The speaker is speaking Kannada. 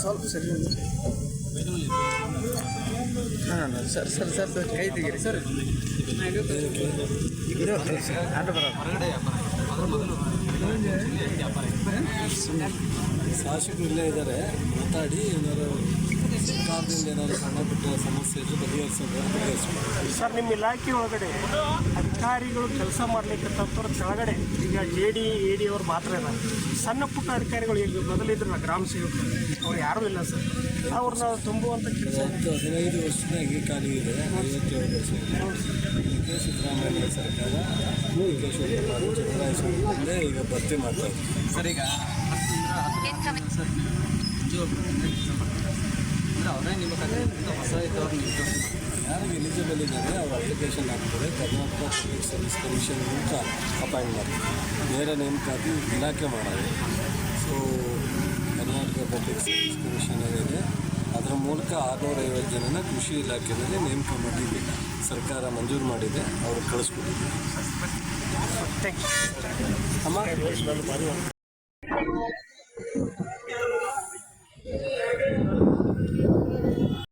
ಸ್ವಲ್ಪ ಸರಿ ಸರ್ ಸರ್ ಸರ್ ಸರ್ ಕೈ ತೆಗೀರಿ ಸರ್ ಶಾಸಕರು ಇಲ್ಲೇ ಇದ್ದಾರೆ, ಮಾತಾಡಿ ಏನಾದ್ರು ಸರ್ಕಾರದಿಂದ ಏನಾದ್ರು ಸಣ್ಣ ಪುಟ್ಟ ಸಮಸ್ಯೆ ಇದ್ದರೆ ಬಗೆಹರಿಸೋದು. ಸರ್, ನಿಮ್ಮ ಇಲಾಖೆ ಒಳಗಡೆ ಅಧಿಕಾರಿಗಳು ಕೆಲಸ ಮಾಡಲಿಕ್ಕೆ ತಪ್ಪರ ಕೆಳಗಡೆ ಈಗ AD ಅವ್ರು ಮಾತ್ರ ಇದ್ದಾರೆ. ಸಣ್ಣ ಪುಟ್ಟ ಅಧಿಕಾರಿಗಳು ಈಗ ಮೊದಲಿದ್ರಲ್ಲ ಗ್ರಾಮ ಸೇವಕರು, ಅವ್ರು ಯಾರೂ ಇಲ್ಲ ಸರ್. ಅವ್ರನ್ನ ತುಂಬುವಂಥ ಕೆಲಸ 15 ವರ್ಷದಾಗಿ ಖಾಲಿ ಇದೆ. 57 ವರ್ಷ ಇದಕ್ಕೆ ಸಿದ್ದರಾಮಯ್ಯ ಸರ್ಕಾರ ಚುನಾಯಿಸಿದ್ರೆ ಈಗ ಭರ್ತಿ ಮಾಡ್ತಾರೆ. ಸರ್, ಈಗ ಅವರೇ ನಿಮ್ಮ ಹೊಸ ಇದ್ದವ್ರು ಯಾರಿಗೆ ಎಲಿಜಿಬಲ್ ಇದ್ದಾರೆ ಅವ್ರು ಅಪ್ಲಿಕೇಶನ್ ಹಾಕ್ತಾರೆ. ಕರ್ನಾಟಕ ಪಬ್ಲಿಕ್ ಸರ್ವಿಸ್ ಕಮಿಷನ್ ಮೂಲಕ ಅಪಾಯಿಂಟ್ ಮಾಡ್ತಾರೆ. ನೇರ ನೇಮಕಾತಿ ಇಲಾಖೆ ಮಾಡೋದು. So Karnataka public service commission ಏನಿದೆ ಅದರ ಮೂಲಕ 650 ಜನನ ಕೃಷಿ ಇಲಾಖೆಯಲ್ಲಿ ನೇಮಕ ಮಾಡಿದ್ವಿ. ಸರ್ಕಾರ ಮಂಜೂರು ಮಾಡಿದೆ, ಅವರು ಕಳಿಸ್ಕೊಟ್ಟಿದ್ವಿ. Thank you. ಅಮ್ಮ